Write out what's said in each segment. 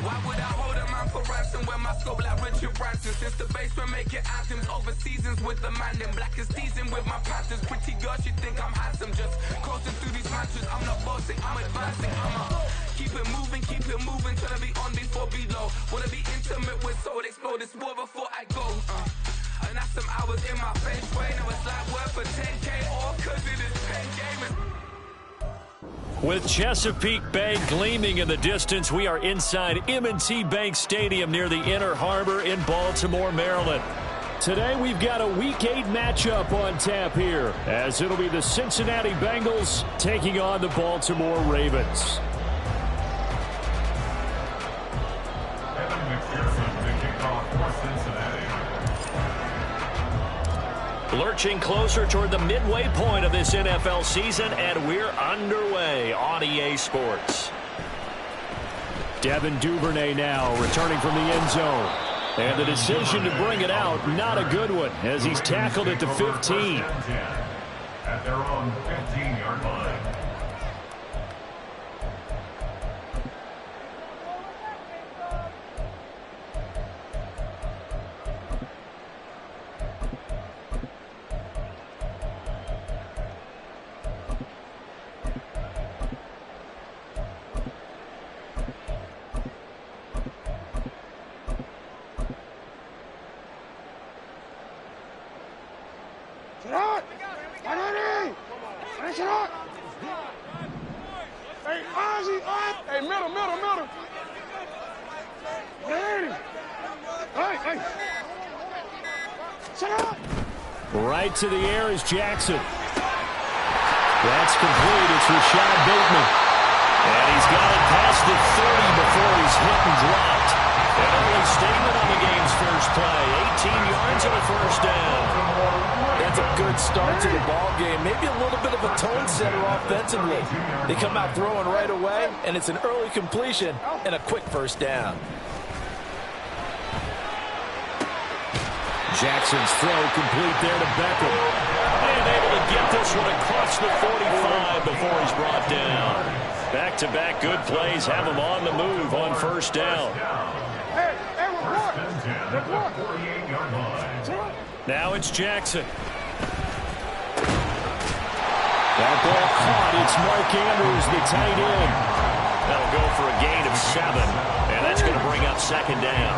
Why would I hold a man for ransom when my scope like Richard Branson? Since the basement making anthems over seasons with the man, then black is seasoned with my patterns. Pretty girls, you think I'm handsome, just coasting through these mantras. I'm not bossing, I'm advancing. Keep it moving, tryna be on before below. Wanna be intimate with soul, explore this war before I go. And that's some hours in my feng shui. Now it's like work for 10K, all cause it is pen gaming. With Chesapeake Bay gleaming in the distance, we are inside M&T Bank Stadium near the Inner Harbor in Baltimore, Maryland. Today we've got a Week 8 matchup on tap here, as it'll be the Cincinnati Bengals taking on the Baltimore Ravens. Lurching closer toward the midway point of this NFL season, and we're underway on EA Sports. Devin Duvernay now returning from the end zone. And the decision to bring it out, not a good one, as he's tackled at the 15. At their own 15-yard line. Right to the air is Jackson. That's complete. It's Rashad Bateman. And he's got it past the 30 before he's hit and dropped. An early statement on the game's first play. 18 yards and a first down. That's a good start to the ball game. Maybe a little bit of a tone setter offensively. They come out throwing right away, and it's an early completion and a quick first down. Jackson's throw complete there to Beckham. And able to get this one across the 45 before he's brought down. Back-to-back good plays have him on the move on first down. Now it's Jackson. That ball caught. It's Mark Andrews, the tight end. That'll go for a gain of 7. And that's going to bring up second down.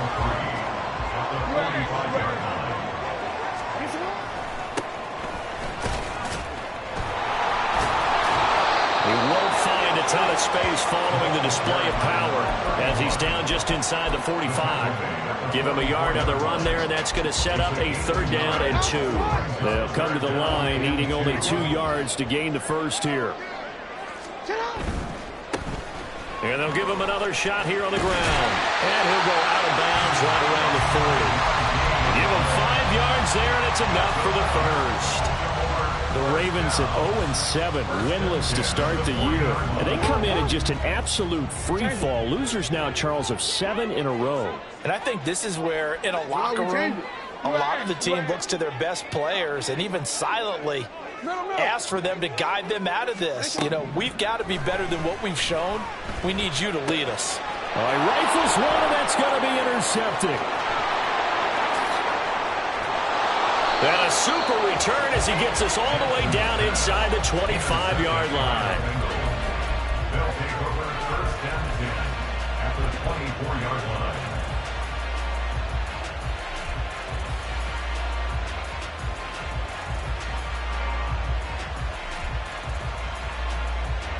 He won't find a ton of space following the display of power as he's down just inside the 45. Give him a yard on the run there, and that's going to set up a third down and 2. They'll come to the line needing only 2 yards to gain the first here. And they'll give him another shot here on the ground. And he'll go out of bounds right around the 40. Give him 5 yards there, and it's enough for the first. The Ravens at 0-7, winless to start the year. And they come in at just an absolute free-fall. Losers now, Charles, of 7 in a row. And I think this is where, in a locker room, a lot of the team looks to their best players and even silently asks for them to guide them out of this. You know, we've got to be better than what we've shown. We need you to lead us. All right, rifles one, and that's going to be intercepted. And a super return as he gets us all the way down inside the 25-yard line. They'll take over first down and 10 at the 24-yard line.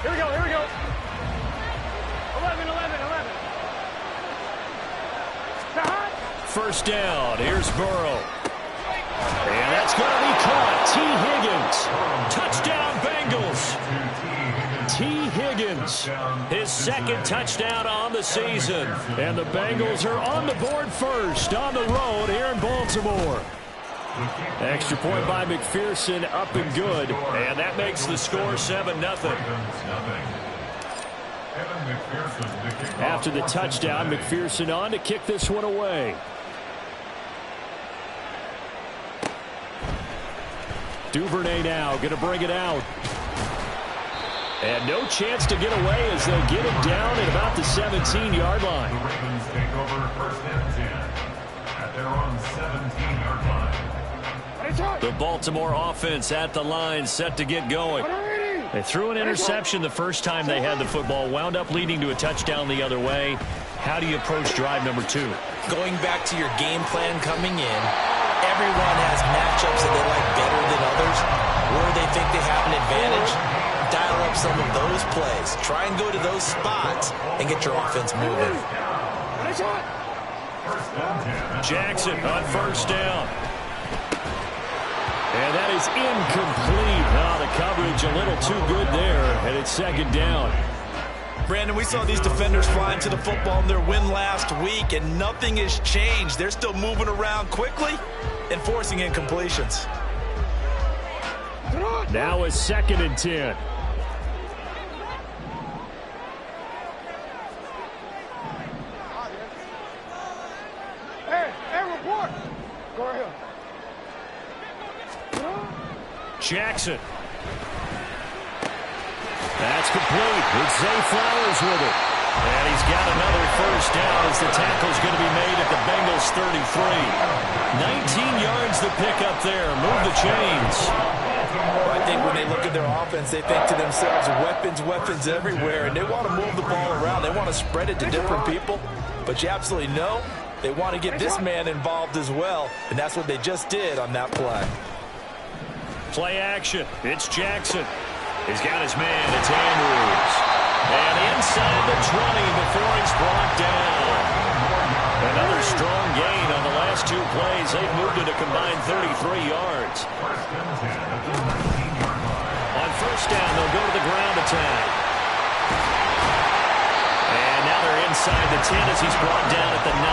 Here we go, here we go. 11. First down, here's Burrow. And that's going to be caught. T. Higgins. Touchdown, Bengals. T. Higgins, his second touchdown on the season. And the Bengals are on the board first on the road here in Baltimore. Extra point by McPherson, up and good. And that makes the score 7-0. After the touchdown, McPherson on to kick this one away. Duvernay now going to bring it out. And no chance to get away as they'll get him down at about the 17-yard line. The Ravens take over 1st and 10 at their own 17-yard line. The Baltimore offense at the line, set to get going. They threw an interception the first time they had the football, wound up leading to a touchdown the other way. How do you approach drive number 2? Going back to your game plan coming in, everyone has matchups that they like better than others, where they think they have an advantage. Dial up some of those plays. Try and go to those spots and get your offense moving. Jackson on 1st down. And that is incomplete. The coverage a little too good there, and it's 2nd down. Brandon, we saw these defenders flying to the football in their win last week, and nothing has changed. They're still moving around quickly and forcing incompletions. Now a 2nd and 10. Report. Go ahead. Jackson. That's complete. It's Zay Flowers with it. And he's got another 1st down as the tackle's going to be made at the Bengals 33. 19 yards to pick up there. Move the chains. Well, I think when they look at their offense, they think to themselves, weapons everywhere, and they want to move the ball around. They want to spread it to different people. But you absolutely know they want to get this man involved as well, and that's what they just did on that play. Play action. It's Jackson. He's got his man. It's Andrews. And inside the 20 before he's brought down. Another strong gain on the last 2 plays. They've moved it a combined 33 yards. On 1st down, they'll go to the ground attack. And now they're inside the 10 as he's brought down at the 9.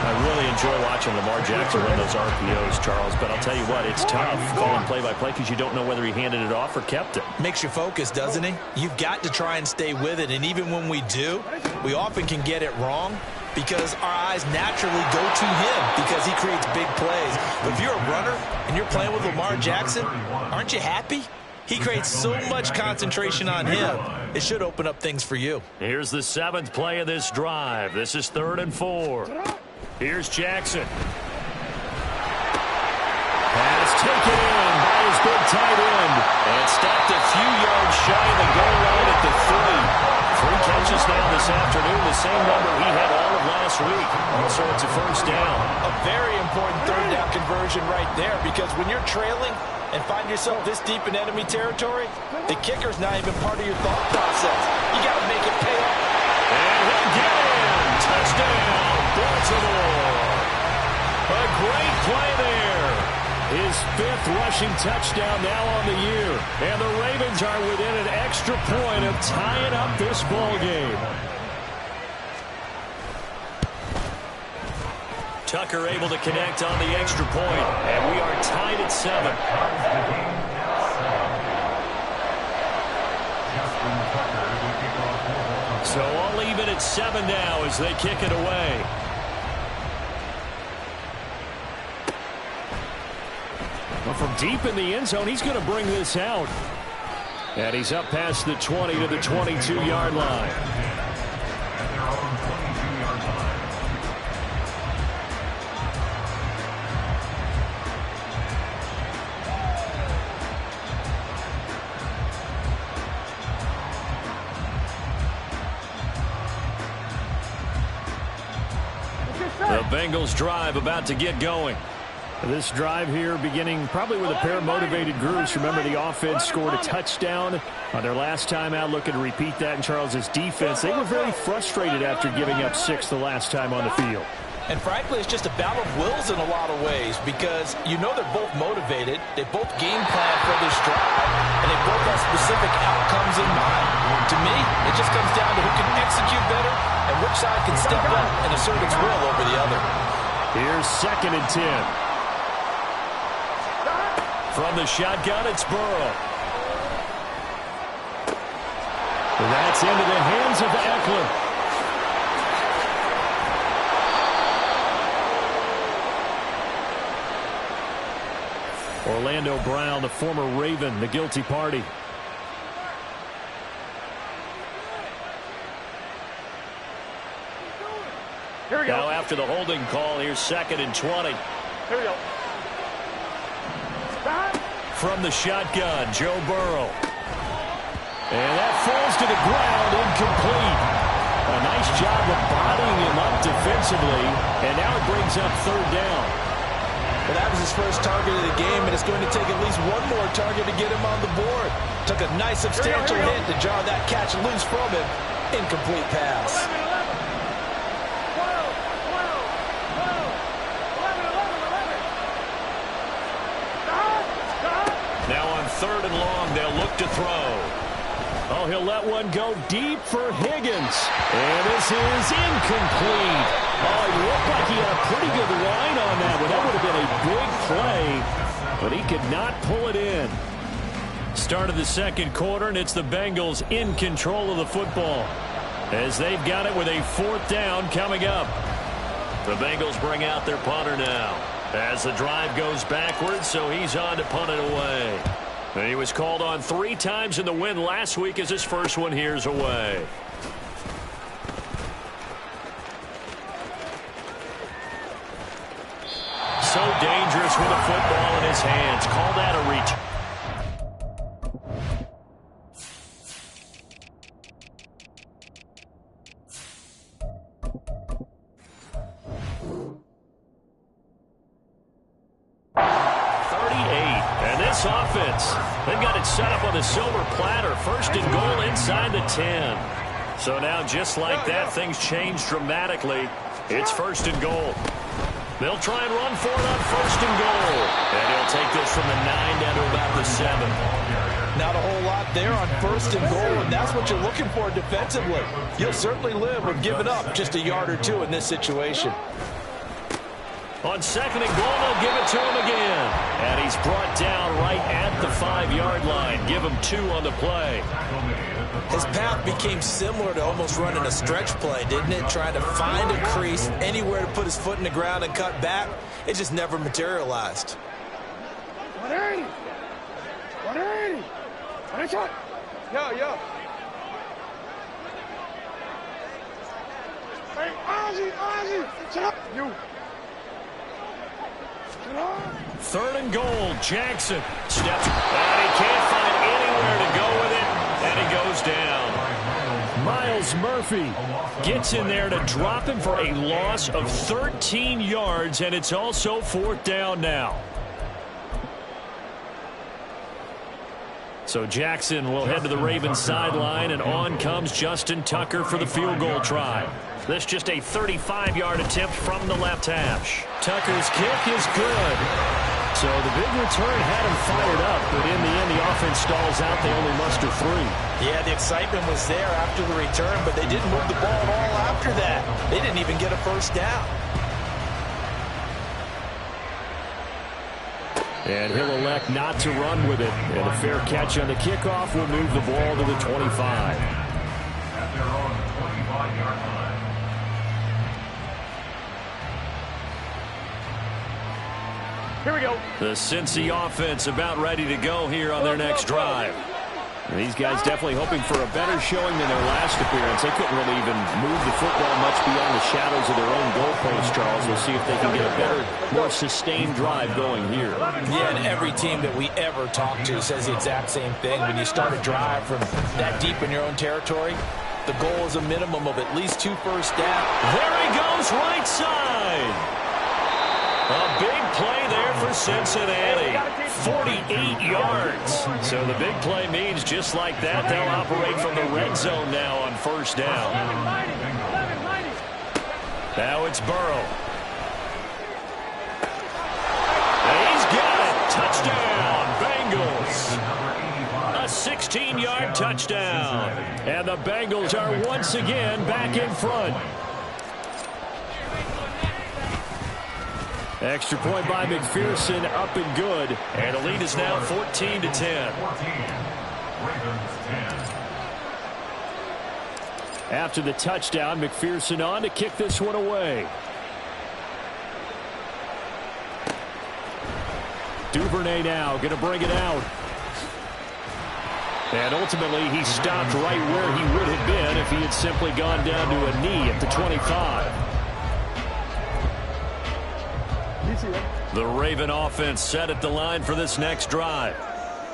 I really enjoy watching Lamar Jackson run those RPOs, Charles, but I'll tell you what, it's tough calling play-by-play because you don't know whether he handed it off or kept it. Makes you focus, doesn't he? You've got to try and stay with it, and even when we do, we often can get it wrong because our eyes naturally go to him because he creates big plays. But if you're a runner and you're playing with Lamar Jackson, aren't you happy? He creates so much concentration on him. It should open up things for you. Here's the 7th play of this drive. This is 3rd and 4. Here's Jackson. Pass taken in by his big tight end. And stopped a few yards shy of the goal line at the 3. 3 catches now this afternoon, the same number he had all of last week. So it's a 1st down. A very important 3rd down conversion right there because when you're trailing and find yourself this deep in enemy territory, the kicker's not even part of your thought process. You got to make it pay off. And he'll get in. Touchdown. Baltimore. A great play there. His 5th rushing touchdown now on the year. And the Ravens are within an extra point of tying up this ball game. Tucker able to connect on the extra point. And we are tied at 7. So all even at 7 now as they kick it away. Well, from deep in the end zone, he's going to bring this out. And he's up past the 20 to the 22-yard line. The Bengals drive about to get going. This drive here beginning probably with a pair of motivated groups. Remember, the offense scored a touchdown on their last time out. Looking to repeat that in Charles's defense. They were very frustrated after giving up 6 the last time on the field. And frankly, it's just a battle of wills in a lot of ways because you know they're both motivated. They both game plan for this drive, and they both have specific outcomes in mind. To me, it just comes down to who can execute better and which side can step up and assert its will over the other. Here's 2nd and 10. From the shotgun, it's Burrow. That's into the hands of Eckler. Orlando Brown, the former Raven, the guilty party. Now after the holding call, here's 2nd and 20. Here we go. Stop. From the shotgun, Joe Burrow. And that falls to the ground, incomplete. A nice job of bodying him up defensively, and now it brings up 3rd down. Well, that was his first target of the game, and it's going to take at least one more target to get him on the board. Took a nice substantial hit to jar that catch loose from him. Incomplete pass. 11, 11, 12, 11, 11, 11. Stop. Now on 3rd and long, they'll look to throw. Oh, he'll let one go deep for Higgins. And this is incomplete. Oh, he looked like he had a pretty good line on that one. That would have been a big play, but he could not pull it in. Start of the 2nd quarter, and it's the Bengals in control of the football as they've got it with a 4th down coming up. The Bengals bring out their punter now as the drive goes backwards, so he's on to punt it away. And he was called on 3 times in the win last week as his first one here's away. So dangerous with a football in his hands. Call that a reach. Offense. They've got it set up on the silver platter. 1st and goal inside the 10. So now just like that, things change dramatically. It's 1st and goal. They'll try and run for it on 1st and goal. And he'll take this from the 9 down to about the 7. Not a whole lot there on 1st and goal, and that's what you're looking for defensively. You'll certainly live with giving up just a yard or 2 in this situation. On 2nd and goal, they'll give it to him again. And he's brought down right at the 5-yard line. Give him 2 on the play. His path became similar to almost running a stretch play, didn't it? Trying to find a crease, anywhere to put his foot in the ground and cut back. It just never materialized. 180. 180. 180. Yo. Hey, Ozzie. Shut up. You. 3rd and goal, Jackson steps, and he can't find anywhere to go with it, and he goes down. Myles Murphy gets in there to drop him for a loss of 13 yards, and it's also 4th down now. So Jackson will head to the Ravens sideline, and on comes Justin Tucker for the field goal try. This just a 35-yard attempt from the left hash. Tucker's kick is good. So the big return had him fired up, but in the end, the offense stalls out. They only muster 3. Yeah, the excitement was there after the return, but they didn't move the ball at all after that. They didn't even get a 1st down. And he'll elect not to run with it. And a fair catch on the kickoff will move the ball to the 25. At their own 25-yard line. Here we go. The Cincy offense about ready to go here on their next drive. And these guys definitely hoping for a better showing than their last appearance. They couldn't really even move the football much beyond the shadows of their own goalpost, Charles. We'll see if they can get a better, more sustained drive going here. Yeah, and every team that we ever talk to says the exact same thing. When you start a drive from that deep in your own territory, the goal is a minimum of at least 2 first downs. There he goes, right side. A big play there for Cincinnati. 48 yards. So the big play means just like that, they'll operate from the red zone now on 1st down. Now it's Burrow. And he's got it. Touchdown, Bengals. A 16-yard touchdown. And the Bengals are once again back in front. Extra point by McPherson, up and good. And the lead is now 14-10. 14. Ravens 10. After the touchdown, McPherson on to kick this one away. Duvernay now going to bring it out. And ultimately, he stopped right where he would have been if he had simply gone down to a knee at the 25. The Raven offense set at the line for this next drive.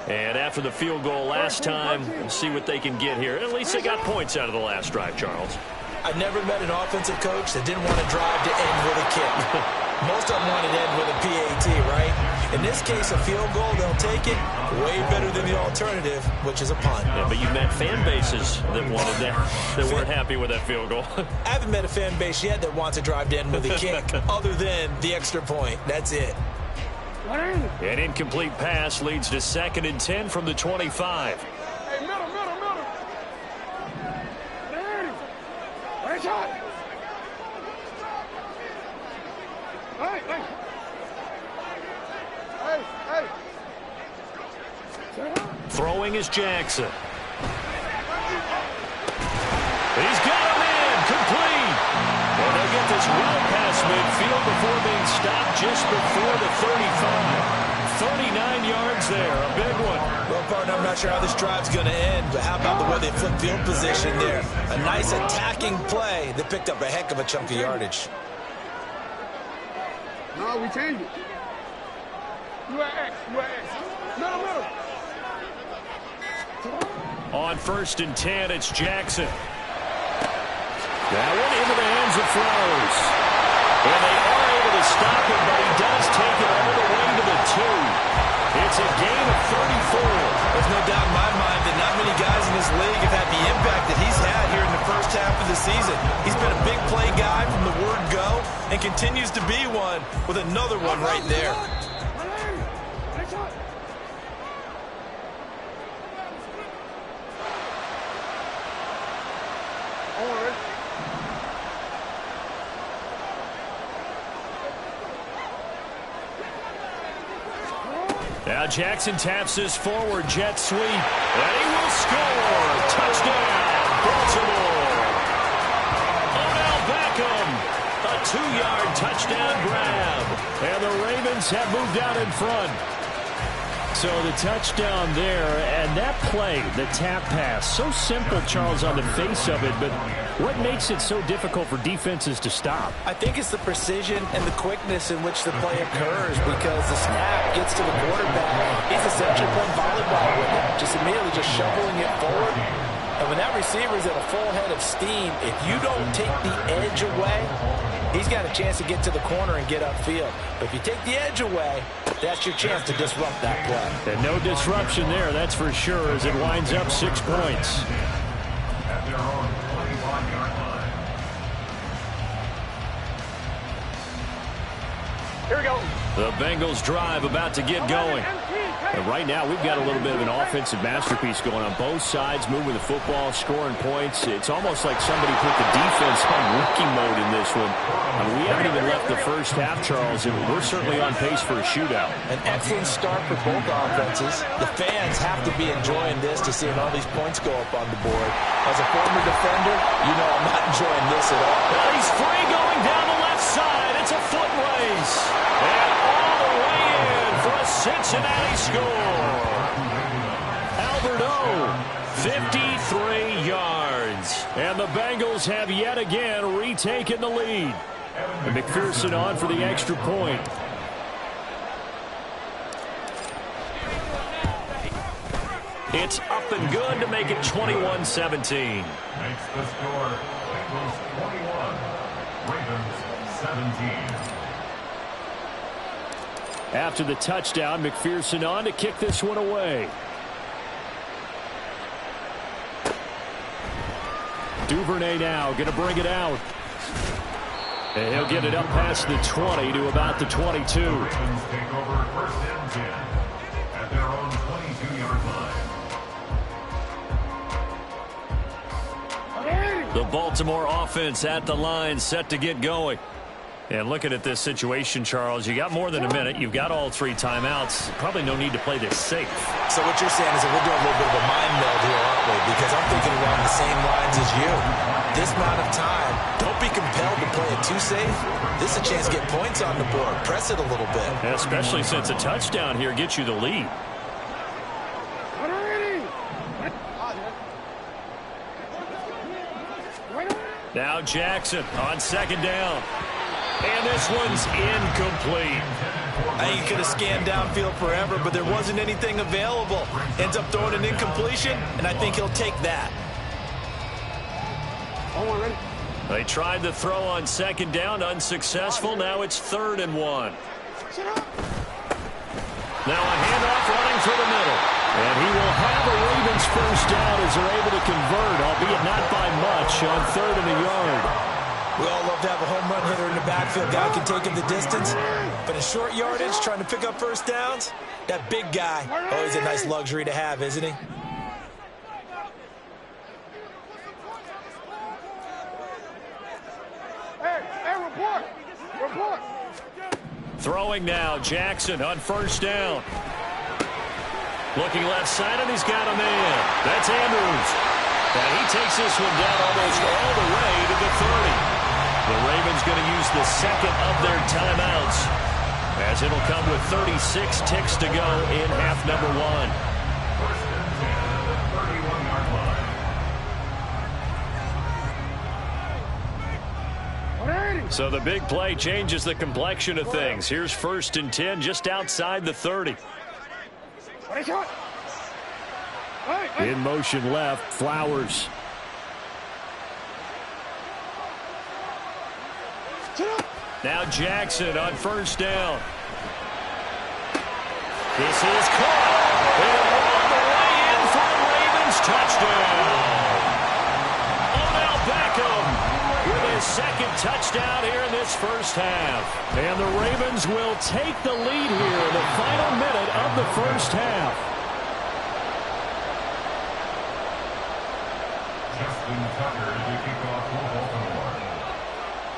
And after the field goal last time, we'll see what they can get here. At least they got points out of the last drive, Charles. I never met an offensive coach that didn't want to drive to end with a kick. Most of them wanted to end with a PAT, right? In this case, a field goal, they'll take it. Way better than the alternative, which is a punt. Yeah, but you met fan bases that wanted that, that weren't happy with that field goal. I haven't met a fan base yet that wants to drive to end with a kick, other than the extra point. That's it. An incomplete pass leads to 2nd and 10 from the 25. Hey, middle. Right shot. Hey. Throwing is Jackson. He's got him in, complete. And they'll get this well past midfield before being stopped just before the 35. 39 yards there, a big one. Well, partner, I'm not sure how this drive's going to end, but how about the way they flip field position there? A nice attacking play that picked up a heck of a chunk of yardage. No, we changed it. You at X. Middle. On 1st and 10, it's Jackson. That one into the hands of Flowers. And they are able to stop him, but he does take it all the way to the 2. It's a gain of 34. There's no doubt in my mind that not many guys in this league have had the impact that he's had here in the first half of the season. He's been a big play guy from the word go and continues to be one with another one right there. Now Jackson taps his forward jet sweep, and he will score. Touchdown, Baltimore. Odell Beckham, a 2-yard touchdown grab. And the Ravens have moved out in front. So the touchdown there, and that play, the tap pass, so simple, Charles, on the face of it, but what makes it so difficult for defenses to stop? I think it's the precision and the quickness in which the play occurs, because the snap gets to the quarterback. He's essentially playing volleyball with it, just immediately just shoveling it forward. And when that receiver's at a full head of steam, if you don't take the edge away, he's got a chance to get to the corner and get upfield. But if you take the edge away, that's your chance to disrupt that play. And no disruption there, that's for sure, as it winds up 6 points. At their own 25-yard line. Here we go. The Bengals drive about to get going. And right now, we've got a little bit of an offensive masterpiece going on both sides, moving the football, scoring points. It's almost like somebody put the defense on rookie mode in this one. I mean, we haven't even left the first half, Charles, and we're certainly on pace for a shootout. An excellent start for both offenses. The fans have to be enjoying this to seeing all these points go up on the board. As a former defender, you know I'm not enjoying this at all. Well, he's free going down the left side. It's a foot race. And all the way in for a Cincinnati score. Albert O, 53 yards. And the Bengals have yet again retaken the lead. And McPherson on for the extra point. It's up and good to make it 21-17. Makes the score Bengals 21, Ravens 17. After the touchdown, McPherson on to kick this one away. Duvernay now going to bring it out. And he'll get it up past the 20 to about the 22. Ravens take over 1st and 10 at their own 22-yard line. The Baltimore offense at the line, set to get going. And looking at this situation, Charles, you got more than a minute. You've got all 3 timeouts. Probably no need to play this safe. So what you're saying is that we're doing a little bit of a mind meld here, aren't we? Because I'm thinking along the same lines as you. This amount of time, don't be compelled to play it too safe. This is a chance to get points on the board. Press it a little bit. And especially since a touchdown here gets you the lead. Now Jackson on 2nd down. And this one's incomplete. I think he could have scanned downfield forever, but there wasn't anything available. Ends up throwing an incompletion, and I think he'll take that. Ready? They tried to throw on second down, unsuccessful. Now it's 3rd and 1. Now a handoff running through the middle. And he will have a Ravens first down as they're able to convert, albeit not by much, on 3rd and a yard. We all love to have a home run hitter in the backfield. Guy can take him the distance. But in short yardage, trying to pick up first downs, that big guy, always a nice luxury to have, isn't he? Hey, report. Throwing now, Jackson on first down. Looking left side, and he's got a man. That's Andrews. And he takes this one down almost all the way to the 30. The Ravens going to use the second of their timeouts, as it'll come with 36 ticks to go in half number 1. First and 10 at the 31-yard line. So the big play changes the complexion of things. Here's 1st and 10 just outside the 30. In motion left, Flowers. Now Jackson on first down. This is caught. And all the way in for the Ravens touchdown. Odell Beckham with his second touchdown here in this first half. And the Ravens will take the lead here in the final minute of the first half. Justin Tucker to kick off for Baltimore.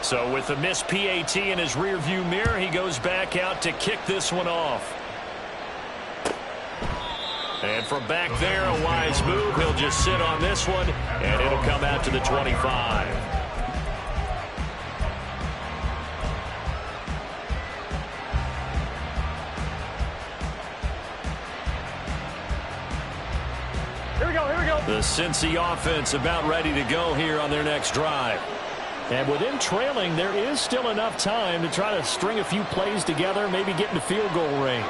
So with the missed PAT in his rearview mirror, he goes back out to kick this one off. And from back there, a wise move. He'll just sit on this one, and it'll come out to the 25. Here we go. The Cincy offense about ready to go here on their next drive. And with them trailing, there is still enough time to try to string a few plays together, maybe get into field goal range.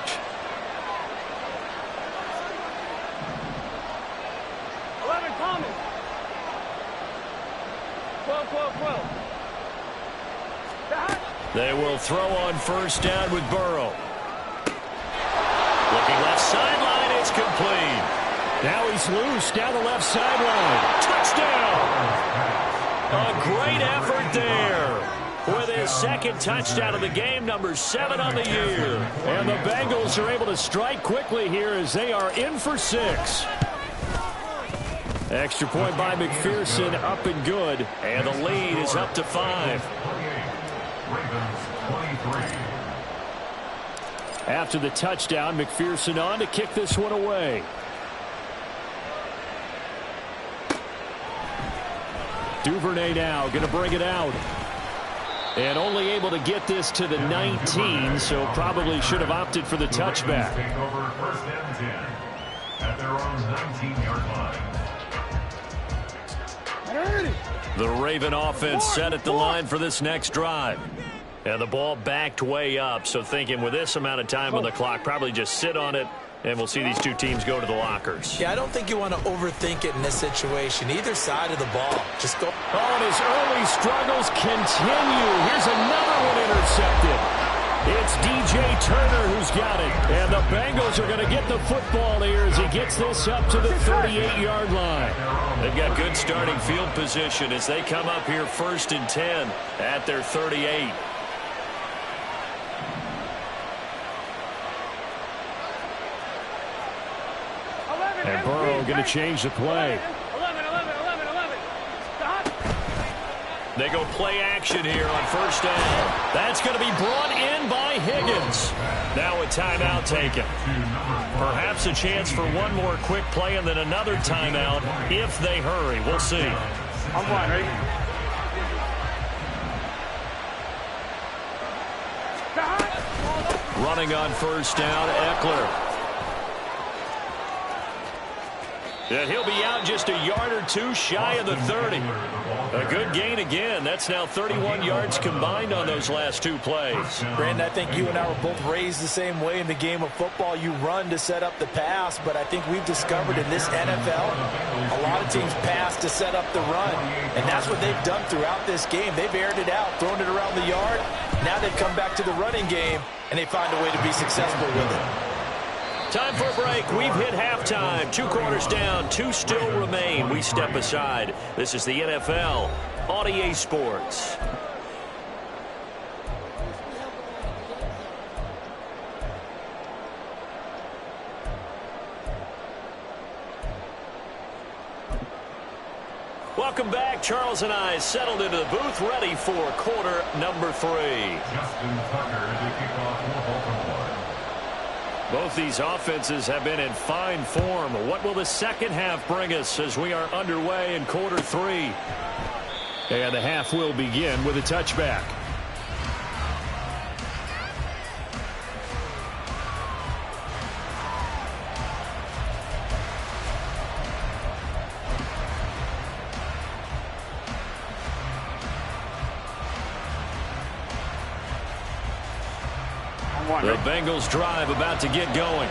Common. 12. They will throw on first down with Burrow. Looking left sideline, it's complete. Now he's loose down the left sideline. Touchdown! A great effort there with his second touchdown of the game, number 7 on the year. And the Bengals are able to strike quickly here as they are in for 6. Extra point by McPherson, up and good. And the lead is up to 5. Ravens 23. After the touchdown, McPherson on to kick this one away. Duvernay now going to bring it out. And only able to get this to the 19, so probably should have opted for the touchback. Take over 1st and 10 at their own 19-yard line. The Raven offense set at the line for this next drive. And the ball backed way up, so thinking with this amount of time on the clock, probably just sit on it, and we'll see these two teams go to the lockers. Yeah, I don't think you want to overthink it in this situation. Either side of the ball. Just go. Oh, and his early struggles continue. Here's another one intercepted. It's DJ Turner who's got it. And the Bengals are going to get the football here as he gets this up to the 38-yard line. They've got good starting field position as they come up here 1st and 10 at their 38. And Burrow going to change the play. 11. Stop. They go play action here on first down. That's going to be brought in by Higgins. Now a timeout taken. Perhaps a chance for one more quick play and then another timeout if they hurry. We'll see. I'm fine, ready? Running on first down, Eckler. And he'll be out just a yard or two shy of the 30. A good gain again. That's now 31 yards combined on those last two plays. Brandon, I think you and I were both raised the same way in the game of football. You run to set up the pass, but I think we've discovered in this NFL, a lot of teams pass to set up the run, and that's what they've done throughout this game. They've aired it out, thrown it around the yard. Now they've come back to the running game, and they find a way to be successful with it. Time for a break. We've hit halftime. 2 quarters down. 2 still remain. We step aside. This is the NFL on EA Sports. Welcome back. Charles and I settled into the booth, ready for quarter number 3. Justin Tucker to kick off for Baltimore. Both these offenses have been in fine form. What will the second half bring us as we are underway in quarter 3? And the half will begin with a touchback. The Bengals drive about to get going.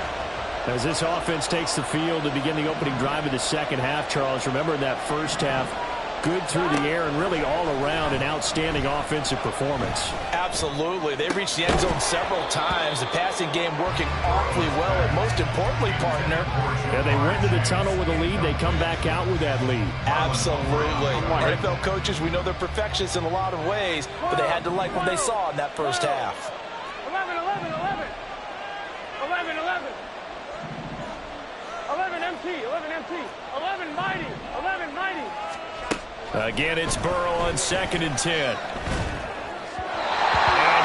As this offense takes the field to begin the opening drive of the second half, Charles, remember in that first half, good through the air and really all around an outstanding offensive performance. Absolutely. They reached the end zone several times. The passing game working awfully well, and most importantly, partner. Yeah, they went to the tunnel with a lead. They come back out with that lead. Absolutely. NFL coaches, we know they're perfectionists in a lot of ways, but they had to like what they saw in that first half. 11, 11, 11. 11, 11. 11 MT, 11 MT. 11 mighty, 11 mighty. Again, it's Burrow on 2nd and 10. And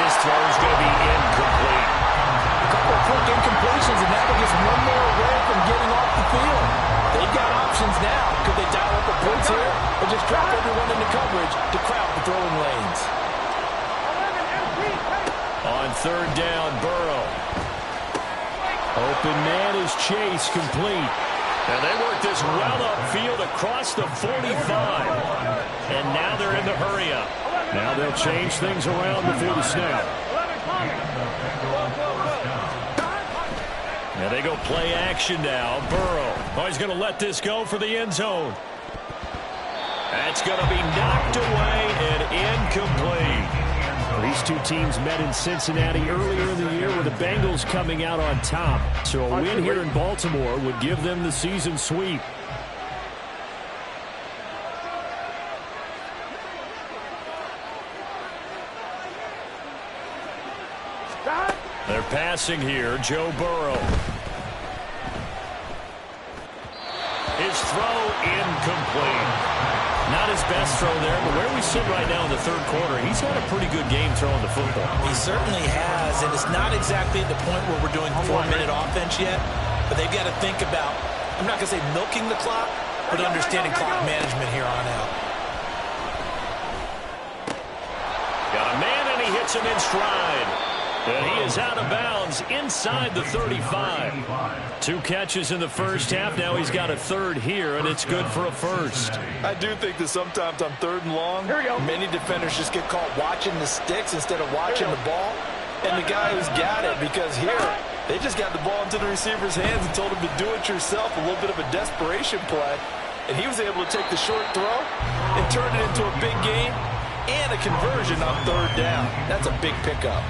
his throw is going to be incomplete. A couple of quick incompletions, and now they're just one more away from getting off the field. They've got options now. Could they dial up a blitz here or just drop everyone into coverage to crowd the throwing lanes? 11 MT. On 3rd down, Burrow. Open man is Chase, complete. And they work this well upfield across the 45. And now they're in the hurry-up. Now they'll change things around before the snap. 11 coming. Now they go play action now. Burrow. Oh, he's going to let this go for the end zone. That's going to be knocked away and incomplete. These two teams met in Cincinnati earlier in the year with the Bengals coming out on top. So a win here in Baltimore would give them the season sweep. They're passing here. Joe Burrow. His throw incomplete. Not his best throw there, but where we sit right now in the 3rd quarter, he's had a pretty good game throwing the football. He certainly has, and it's not exactly at the point where we're doing 4-minute offense yet, but they've got to think about, I'm not going to say milking the clock, but understanding clock management here on out. Got a man, and he hits him in stride. And he is out of bounds inside the 35. 2 catches in the first half. Now he's got a 3rd here, and it's good for a 1st. I do think that sometimes on 3rd and long, many defenders just get caught watching the sticks instead of watching the ball. And the guy who's got it, because here, they just got the ball into the receiver's hands and told him to do it yourself, a little bit of a desperation play. And he was able to take the short throw and turn it into a big gain and a conversion on 3rd down. That's a big pickup.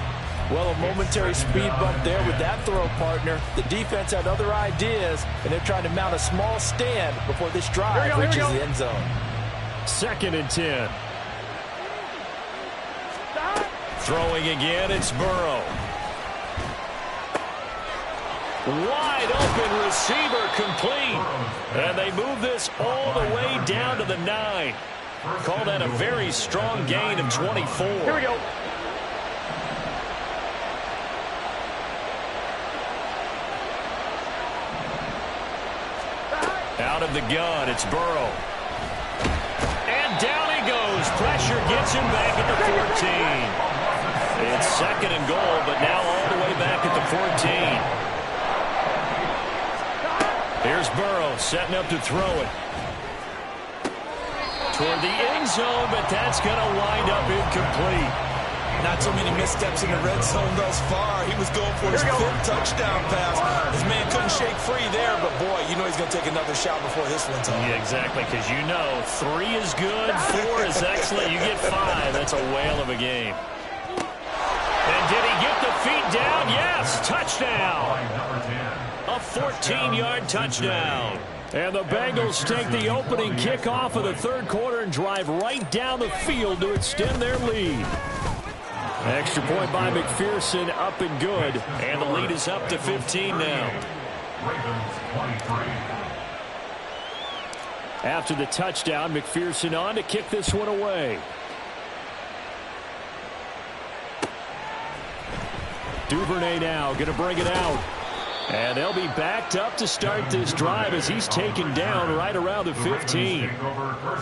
Well, a momentary speed bump there with that throw, partner. The defense had other ideas, and they're trying to mount a small stand before this drive reaches the end zone. 2nd and 10. Throwing again, it's Burrow. Wide open receiver, complete. And they move this all the way down to the 9. Call that a very strong gain of 24. Here we go. Out of the gun, it's Burrow. And down he goes. Pressure gets him back at the 14. It's 2nd and goal, but now all the way back at the 14. Here's Burrow setting up to throw it. Toward the end zone, but that's going to wind up incomplete. Not too many missteps in the red zone thus far. He was going for his 5th touchdown pass. His man couldn't shake free there, but boy, you know he's going to take another shot before this one's on. Yeah, exactly, because you know 3 is good, 4 is excellent. You get 5. That's a whale of a game. And did he get the feet down? Yes, touchdown. A 14-yard touchdown. And the Bengals take the opening kickoff of the third quarter and drive right down the field to extend their lead. Extra point by McPherson, up and good. And the lead is up to 15 now. After the touchdown, McPherson on to kick this one away. Duvernay now going to bring it out. And they'll be backed up to start this drive as he's taken down right around the 15.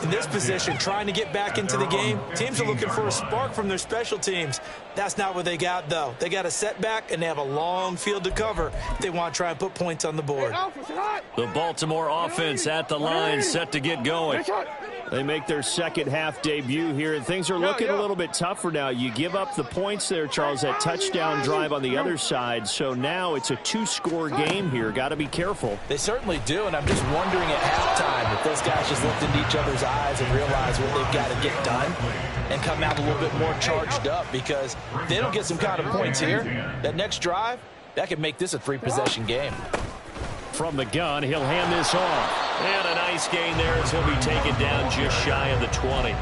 In this position, trying to get back into the game, teams are looking for a spark from their special teams. That's not what they got, though. They got a setback, and they have a long field to cover if they want to try and put points on the board. The Baltimore offense at the line, set to get going. They make their second half debut here, and things are looking a little bit tougher now. You give up the points there, Charles, that touchdown drive on the other side. So now it's a 2-score game here. Got to be careful. They certainly do, and I'm just wondering at halftime if those guys just looked into each other's eyes and realize what they've got to get done and come out a little bit more charged up, because if they don't get some kind of points here, that next drive, that could make this a 3-possession game. From the gun, he'll hand this off. And a nice gain there as he'll be taken down just shy of the 20.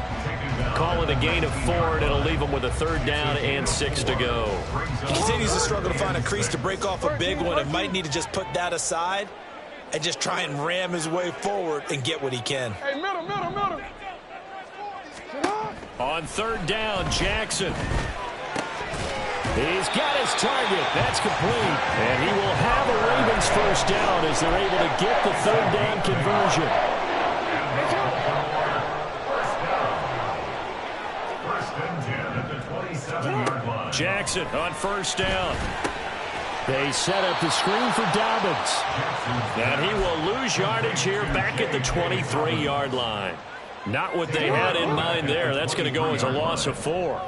Call it a gain of 4, and it'll leave him with a 3rd down and 6 to go. He continues to struggle to find a crease to break off a big one, and might need to just put that aside and just try and ram his way forward and get what he can. Hey, middle. On 3rd down, Jackson. He's got his target. That's complete. And he will have a Ravens 1st down as they're able to get the 3rd down conversion. Jackson on 1st down. They set up the screen for Dobbins. And he will lose yardage here back at the 23-yard line. Not what they had in mind there. That's going to go as a loss of 4.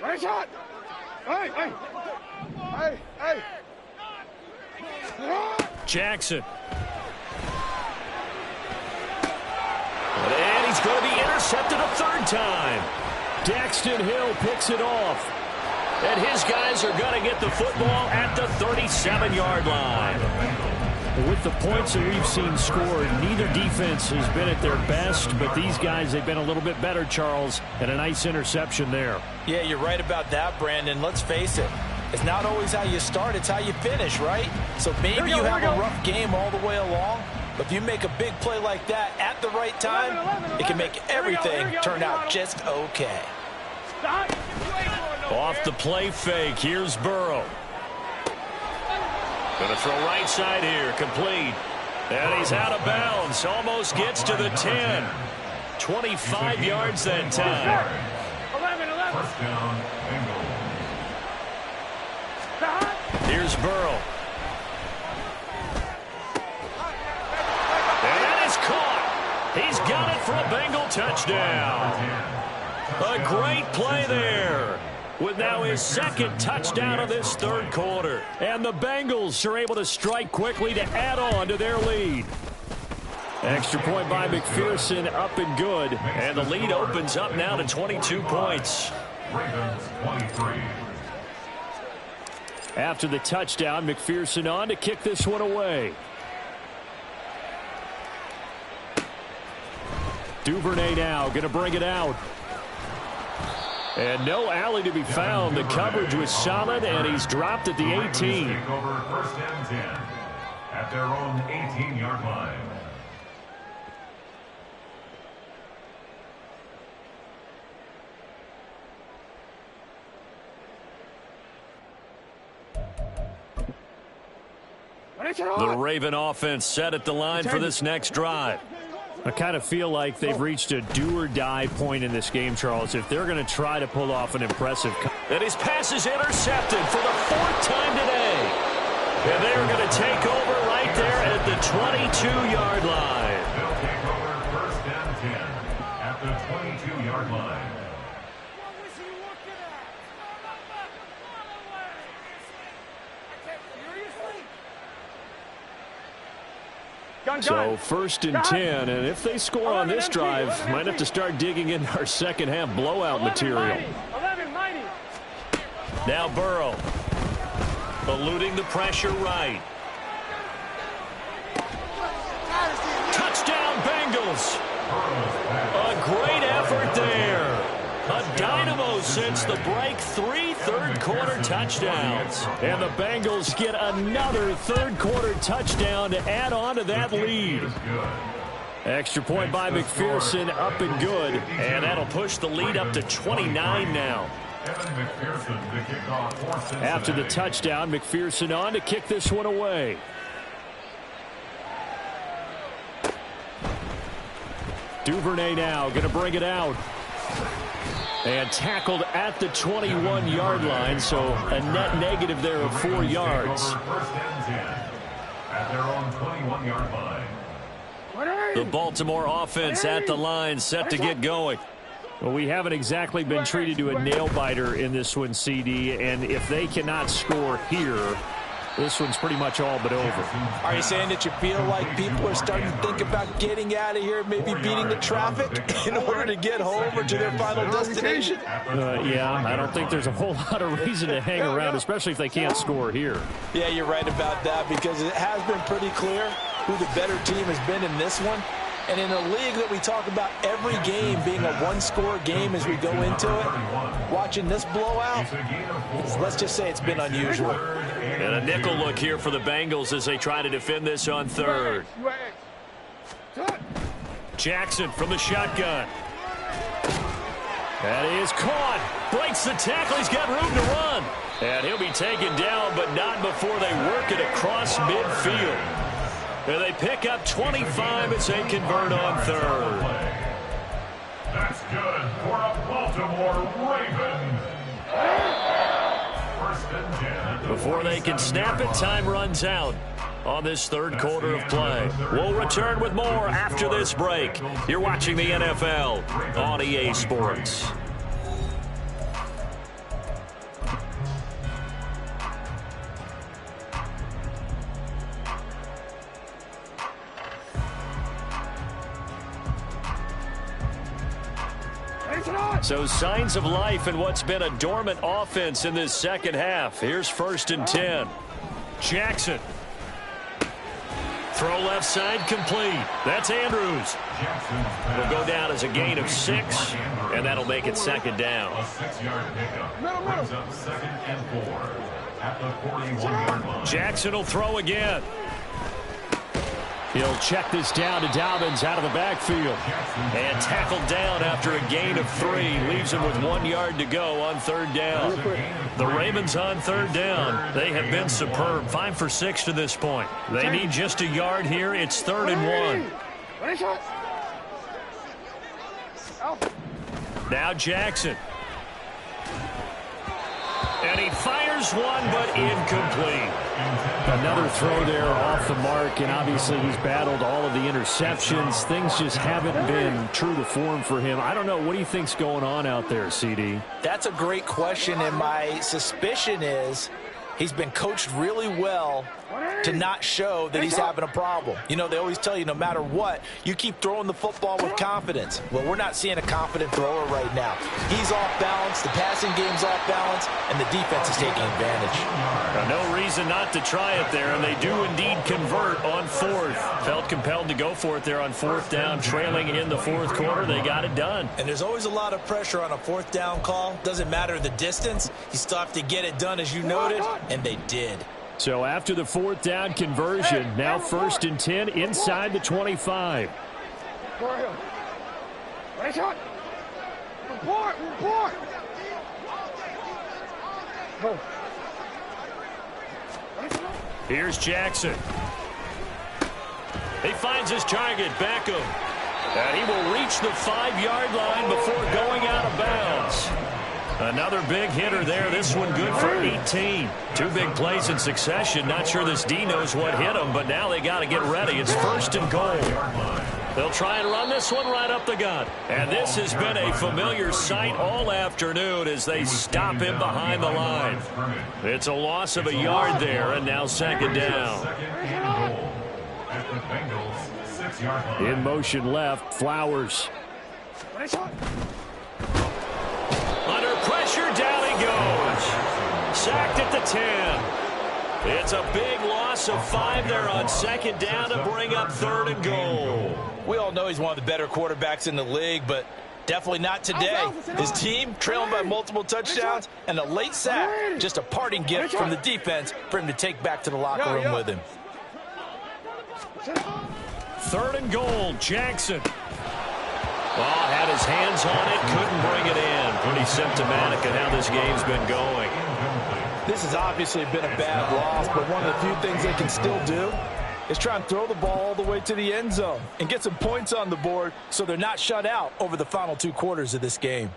Right shot. Hey. Jackson. And he's going to be intercepted a 3rd time. Daxton Hill picks it off. And his guys are going to get the football at the 37-yard line. With the points that we've seen scored, neither defense has been at their best, but these guys, they've been a little bit better, Charles, and a nice interception there. Yeah, you're right about that, Brandon. Let's face it. It's not always how you start, it's how you finish, right? So maybe you have a rough game all the way along, but if you make a big play like that at the right time, it can make everything turn out just okay. Off the play fake, here's Burrow. Going to throw right side here, complete. And he's out of bounds, almost gets to the 10. 25 yards that time. 11. Here's Burrow. And it's caught. He's got it for a Bengal touchdown. A great play there, with now his 2nd touchdown of this 3rd quarter. And the Bengals are able to strike quickly to add on to their lead. Extra point by McPherson, up and good. And the lead opens up now to 22 points. Ravens 23. After the touchdown, McPherson on to kick this one away. Duvernay now going to bring it out. And no alley to be found. The coverage was solid, and he's dropped at the 18. Over 1st and 10 at their own 18-yard line. The Raven offense set at the line for this next drive. I kind of feel like they've reached a do-or-die point in this game, Charles, if they're going to try to pull off an impressive. And his pass is intercepted for the 4th time today. And they're going to take over right there at the 22-yard line. They'll take over 1st and 10 at the 22-yard line. So 1st and 10, and if they score on this drive, might have to start digging in our second half blowout material. Now Burrow, eluding the pressure right. Touchdown Bengals. A great effort there. A dynamo since the break, 3 third-quarter touchdowns. And the Bengals get another third-quarter touchdown to add on to that lead. Extra point by McPherson, up and good. And that'll push the lead up to 29 now. After the touchdown, McPherson on to kick this one away. Duvernay now going to bring it out. And tackled at the 21-yard line, so a net negative there of 4 yards. 1st and 10 at their own 21-yard line. The Baltimore offense at the line, set to get going. Well, we haven't exactly been treated to a nail-biter in this one, CD, and if they cannot score here, this one's pretty much all but over. Are you saying that you feel like people are starting to think about getting out of here, maybe beating the traffic in order to get home or to their final destination? Yeah, I don't think there's a whole lot of reason to hang around, especially if they can't score here. Yeah, you're right about that, because it has been pretty clear who the better team has been in this one. And in a league that we talk about every game being a one-score game as we go into it, watching this blowout, let's just say it's been unusual. And a nickel look here for the Bengals as they try to defend this on third. Jackson from the shotgun. That is caught. Breaks the tackle. He's got room to run. And he'll be taken down, but not before they work it across midfield. And they pick up 25 as they convert on third. That's good for a Baltimore Raven. 1st and 10. Before they can snap it, time runs out on this third quarter of play. We'll return with more after this break. You're watching the NFL on EA Sports. So signs of life in what's been a dormant offense in this second half. Here's 1st and 10. Jackson. Throw left side complete. That's Andrews. Will go down as a gain of 6, and that'll make it 2nd down. A 6-yard pickup brings up 2nd and 4 at the 41-yard line. Jackson will throw again. He'll check this down to Dobbins out of the backfield. And tackled down after a gain of 3. Leaves him with 1 yard to go on 3rd down. The Ravens on 3rd down. They have been superb. 5 for 6 to this point. They need just a yard here. It's 3rd and 1. Now Jackson. And he fires one, but incomplete. Another throw there off the mark, and obviously he's battled all of the interceptions. Things just haven't been true to form for him. I don't know. What do you think's going on out there, CD? That's a great question, and my suspicion is he's been coached really well to not show that he's having a problem. You know, they always tell you no matter what, you keep throwing the football with confidence. Well, we're not seeing a confident thrower right now. He's off balance, the passing game's off balance, and the defense is taking advantage. No reason not to try it there, and they do indeed convert on 4th. Felt compelled to go for it there on 4th down, trailing in the 4th quarter. They got it done. And there's always a lot of pressure on a 4th down call. Doesn't matter the distance. You still have to get it done, as you noted, and they did. So after the 4th down conversion, now 1st and 10 inside the 25. Here's Jackson. He finds his target, Beckham. And he will reach the 5-yard line before going out of bounds. Another big hitter there. This one good for 18. Two big plays in succession. Not sure this D knows what hit him, but now they got to get ready. It's 1st and goal. They'll try and run this one right up the gut. And this has been a familiar sight all afternoon as they stop him behind the line. It's a loss of a yard there, and now 2nd down. In motion left, Flowers. Under pressure, down he goes. Sacked at the 10. It's a big loss of 5 there on 2nd down to bring up 3rd and goal. We all know he's one of the better quarterbacks in the league, but definitely not today. His team trailing by multiple touchdowns and a late sack. Just a parting gift from the defense for him to take back to the locker room with him. 3rd and goal, Jackson. Ball had his hands on it, couldn't bring it in. Pretty symptomatic of how this game's been going. This has obviously been a bad loss, but one of the few things they can still do is try and throw the ball all the way to the end zone and get some points on the board so they're not shut out over the final 2 quarters of this game.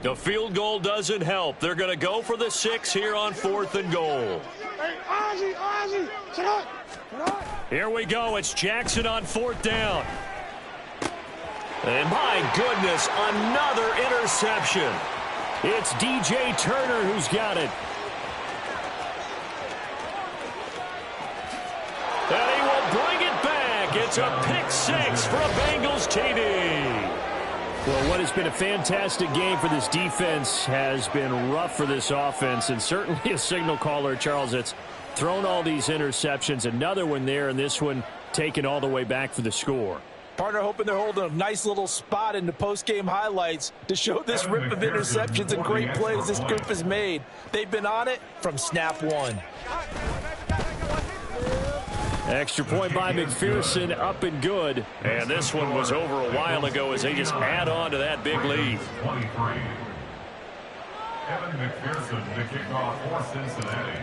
The field goal doesn't help. They're going to go for the 6 here on 4th and goal. Here we go. It's Jackson on 4th down. And my goodness, another interception. It's DJ Turner who's got it. And he will bring it back. It's a pick 6 for a Bengals TD. Well, what has been a fantastic game for this defense has been rough for this offense, and certainly a signal caller, Charles, that's thrown all these interceptions. Another one there, and this one taken all the way back for the score. Partner hoping they're holding a nice little spot in the post-game highlights to show this rip of interceptions and great plays this group has made. They've been on it from snap 1. Extra point by McPherson, up and good. And this one was over a while ago as they just add on to that big lead. 23. Evan McPherson to kick off for Cincinnati.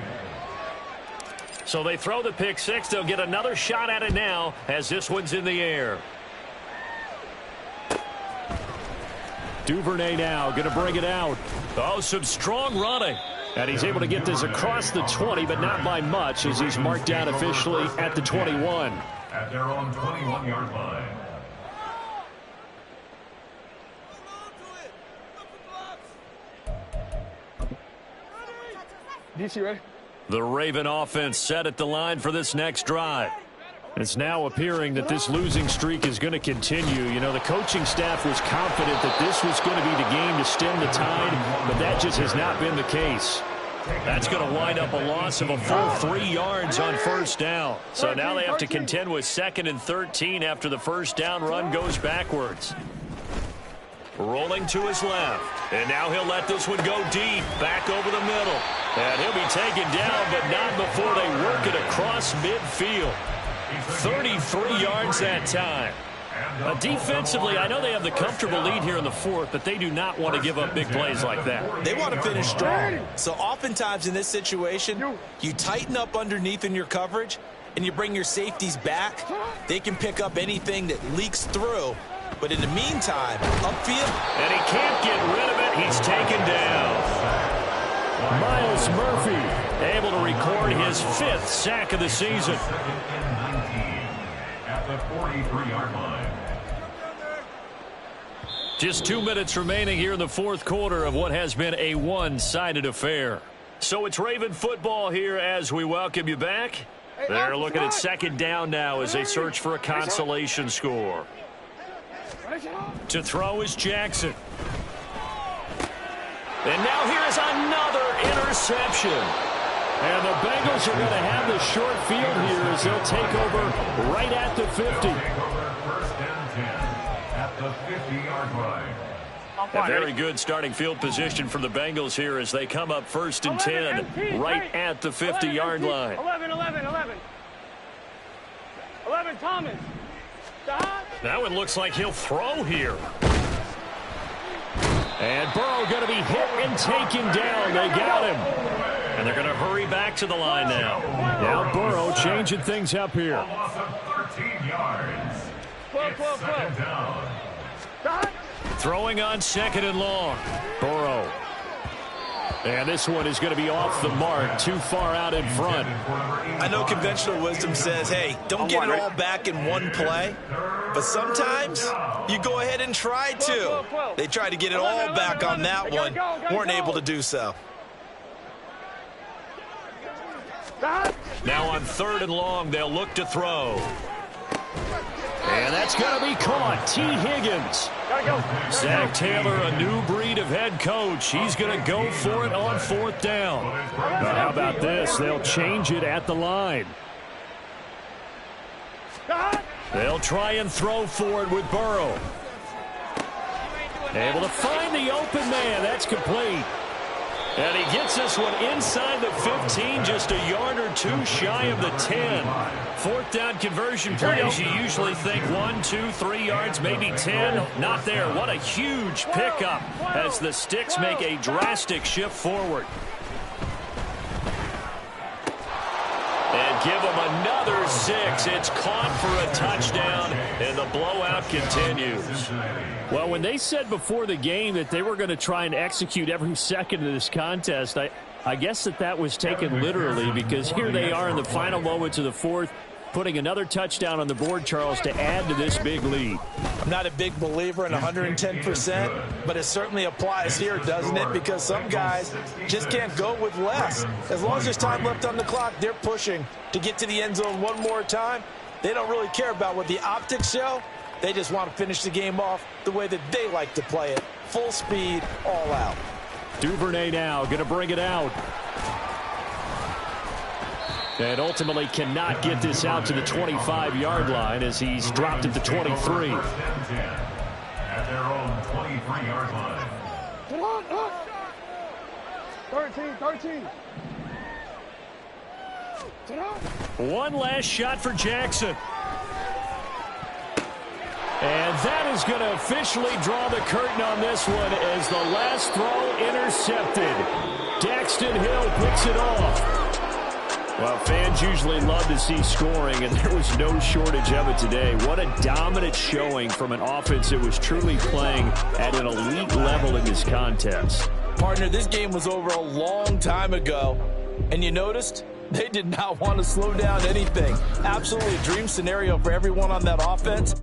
So they throw the pick 6. They'll get another shot at it now as this one's in the air. Duvernay now going to bring it out. Oh, some strong running. And he's able to get this across the 20, but not by much as he's marked down officially at the 21. At their own 21-yard line. DC ready? The Raven offense set at the line for this next drive. It's now appearing that this losing streak is going to continue. You know, the coaching staff was confident that this was going to be the game to stem the tide, but that just has not been the case. That's going to wind up a loss of a full 3 yards on 1st down. So now they have to contend with 2nd and 13 after the 1st down run goes backwards. Rolling to his left. And now he'll let this one go deep, back over the middle. And he'll be taken down, but not before they work it across midfield. 33 yards that time. Defensively, I know they have the comfortable lead here in the 4th, but they do not want to give up big plays like that. They want to finish strong. So oftentimes in this situation, you tighten up underneath in your coverage, and you bring your safeties back. They can pick up anything that leaks through. But in the meantime, upfield. And he can't get rid of it. He's taken down. Myles Murphy able to record his 5th sack of the season. At the 43-yard line. Just 2 minutes remaining here in the 4th quarter of what has been a one-sided affair. So it's Raven football here as we welcome you back. They're looking at 2nd down now as they search for a consolation score. To throw is Jackson. And now here is another interception. And the Bengals are going to have the short field here as they'll take over right at the 50. Take over 1st and 10 at the 50-yard line. A very good starting field position for the Bengals here as they come up 1st and 10 right at the 50-yard line. 11, Thomas. That one looks like he'll throw here. And Burrow going to be hit and taken down. They got him. And they're going to hurry back to the line now. Now Burrow changing things up here. A loss of 13 yards. It's 2nd down. Throwing on 2nd and long. Burrow. And this one is going to be off the mark, too far out in front. I know conventional wisdom says, hey, don't get it all back in one play. But sometimes you go ahead and try to. They tried to get it all back on that one. Weren't able to do so. Now on 3rd and long, they'll look to throw. And that's going to be caught. T. Higgins. Zach Taylor, a new breed of head coach. He's going to go for it on 4th down. But how about this? They'll change it at the line. They'll try and throw for it with Burrow. Able to find the open man. That's complete. And he gets this one inside the 15, just a yard or two shy of the 10. 4th down conversion plays, you usually think 1, 2, 3 yards, maybe 10. Not there. What a huge pickup as the Sticks make a drastic shift forward. And give them another 6. It's caught for a touchdown, and the blowout continues. Well, when they said before the game that they were going to try and execute every second of this contest, I guess that was taken literally, because here they are in the final moments of the 4th, putting another touchdown on the board, Charles, to add to this big lead. I'm not a big believer in 110%, but it certainly applies here, doesn't it? Because some guys just can't go with less. As long as there's time left on the clock, they're pushing to get to the end zone one more time. They don't really care about what the optics show. They just want to finish the game off the way that they like to play it. Full speed, all out. Duvernay now going to bring it out. And ultimately cannot get this out to the 25-yard line as he's dropped at the 23. At their own 23-yard line. 13. One last shot for Jackson. And that is going to officially draw the curtain on this one as the last throw intercepted. Daxton Hill picks it off. Well, fans usually love to see scoring, and there was no shortage of it today. What a dominant showing from an offense that was truly playing at an elite level in this contest. Partner, this game was over a long time ago, and you noticed they did not want to slow down anything. Absolutely a dream scenario for everyone on that offense.